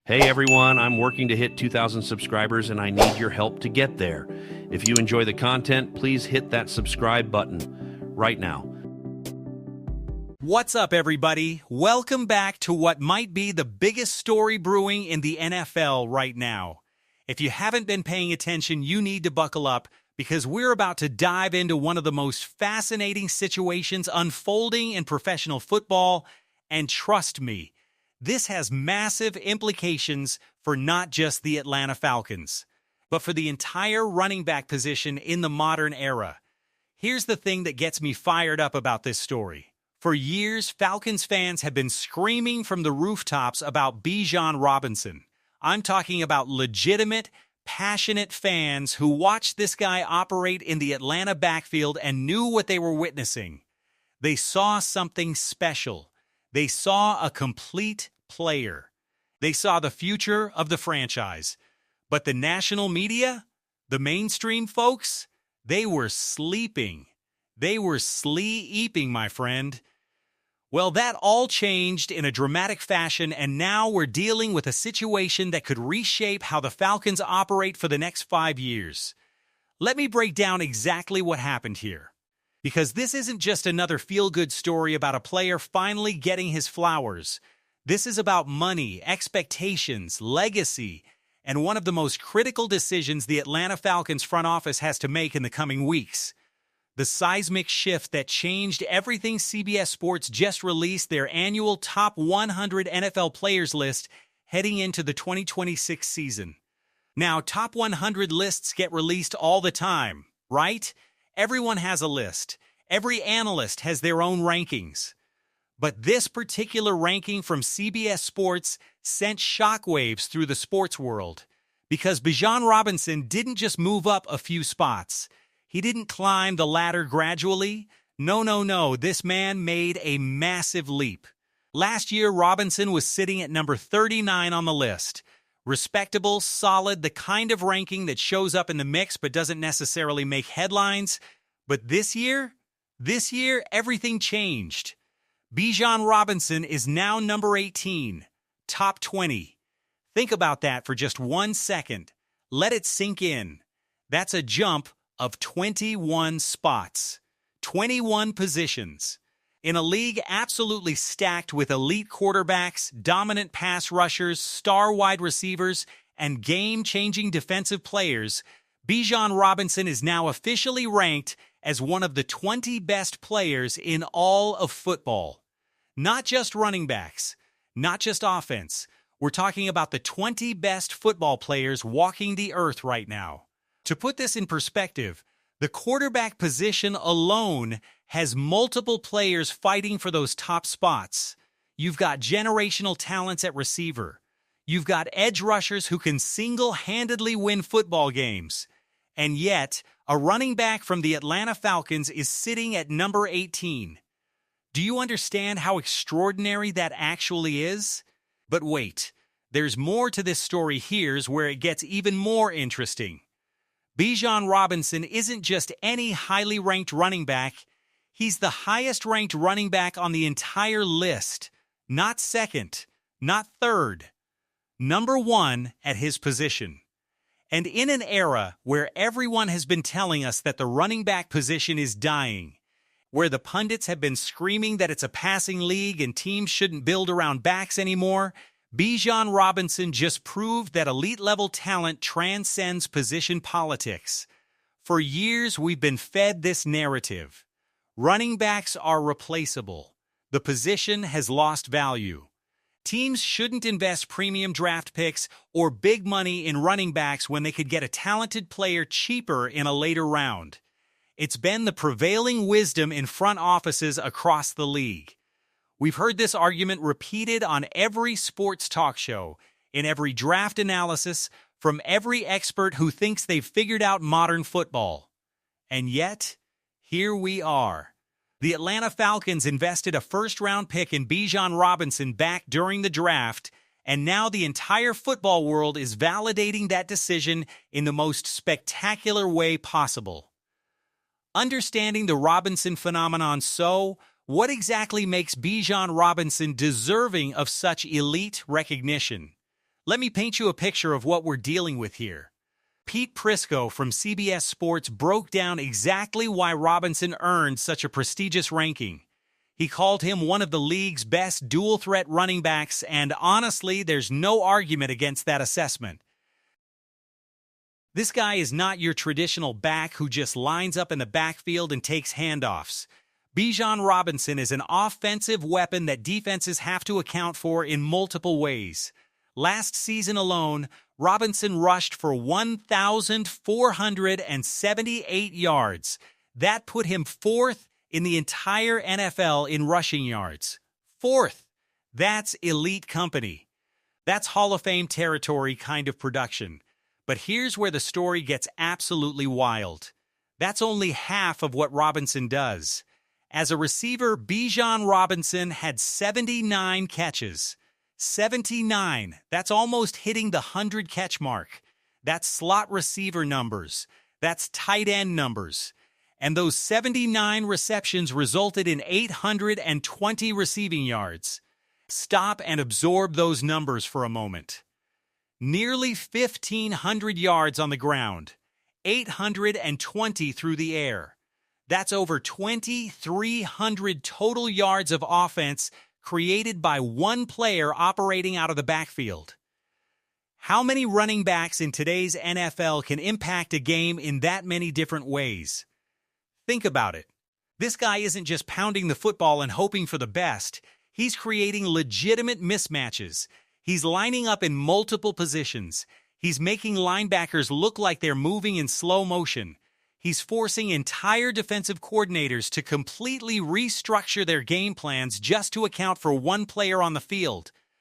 Hey everyone, I'm working to hit 2,000 subscribers and I need your help to get there. If you enjoy the content, please hit that subscribe button right now. What's up, everybody? Welcome back to what might be the biggest story brewing in the NFL right now. If you haven't been paying attention, you need to buckle up because we're about to dive into one of the most fascinating situations unfolding in professional football, and trust me, this has massive implications for not just the Atlanta Falcons, but for the entire running back position in the modern era. Here's the thing that gets me fired up about this story. For years, Falcons fans have been screaming from the rooftops about Bijan Robinson. I'm talking about legitimate, passionate fans who watched this guy operate in the Atlanta backfield and knew what they were witnessing. They saw something special. They saw a complete player. They saw the future of the franchise. But the national media, the mainstream folks, they were sleeping. They were sleeping, my friend. Well, that all changed in a dramatic fashion, and now we're dealing with a situation that could reshape how the Falcons operate for the next 5 years. Let me break down exactly what happened here. Because this isn't just another feel-good story about a player finally getting his flowers. This is about money, expectations, legacy, and one of the most critical decisions the Atlanta Falcons front office has to make in the coming weeks. The seismic shift that changed everything. CBS Sports just released their annual top 100 NFL players list heading into the 2026 season. Now, top 100 lists get released all the time, right? Everyone has a list. Every analyst has their own rankings. But this particular ranking from CBS Sports sent shockwaves through the sports world because Bijan Robinson didn't just move up a few spots. He didn't climb the ladder gradually. No. This man made a massive leap. Last year, Robinson was sitting at number 39 on the list. Respectable, solid, the kind of ranking that shows up in the mix but doesn't necessarily make headlines. But this year, everything changed. Bijan Robinson is now number 18, top 20. Think about that for just 1 second. Let it sink in. That's a jump of 21 spots, 21 positions. In a league absolutely stacked with elite quarterbacks, dominant pass rushers, star wide receivers, and game-changing defensive players, Bijan Robinson is now officially ranked as one of the 20 best players in all of football. Not just running backs, not just offense. We're talking about the 20 best football players walking the earth right now. To put this in perspective, the quarterback position alone has multiple players fighting for those top spots. You've got generational talents at receiver. You've got edge rushers who can single-handedly win football games. And yet, a running back from the Atlanta Falcons is sitting at number 18. Do you understand how extraordinary that actually is? But wait, there's more to this story. Here's where it gets even more interesting. Bijan Robinson isn't just any highly ranked running back. He's the highest ranked running back on the entire list. Not second, not third. Number 1 at his position. And in an era where everyone has been telling us that the running back position is dying, where the pundits have been screaming that it's a passing league and teams shouldn't build around backs anymore, Bijan Robinson just proved that elite-level talent transcends position politics. For years, we've been fed this narrative. Running backs are replaceable. The position has lost value. Teams shouldn't invest premium draft picks or big money in running backs when they could get a talented player cheaper in a later round. It's been the prevailing wisdom in front offices across the league. We've heard this argument repeated on every sports talk show, in every draft analysis, from every expert who thinks they've figured out modern football. And yet, here we are. The Atlanta Falcons invested a first-round pick in Bijan Robinson back during the draft, and now the entire football world is validating that decision in the most spectacular way possible. Understanding the Robinson phenomenon, so what exactly makes Bijan Robinson deserving of such elite recognition? Let me paint you a picture of what we're dealing with here. Pete Prisco from CBS Sports broke down exactly why Robinson earned such a prestigious ranking. He called him one of the league's best dual-threat running backs, and honestly, there's no argument against that assessment. This guy is not your traditional back who just lines up in the backfield and takes handoffs. Bijan Robinson is an offensive weapon that defenses have to account for in multiple ways. Last season alone, Robinson rushed for 1,478 yards. That put him fourth in the entire NFL in rushing yards. Fourth. That's elite company. That's Hall of Fame territory kind of production. But here's where the story gets absolutely wild. That's only half of what Robinson does. As a receiver, Bijan Robinson had 79 catches. 79. That's almost hitting the 100-catch mark. That's slot receiver numbers. That's tight end numbers. And those 79 receptions resulted in 820 receiving yards. Stop and absorb those numbers for a moment. Nearly 1,500 yards on the ground, 820 through the air. That's over 2,300 total yards of offense created by one player operating out of the backfield. How many running backs in today's NFL can impact a game in that many different ways? Think about it. This guy isn't just pounding the football and hoping for the best. He's creating legitimate mismatches. He's lining up in multiple positions. He's making linebackers look like they're moving in slow motion. He's forcing entire defensive coordinators to completely restructure their game plans just to account for one player on the field.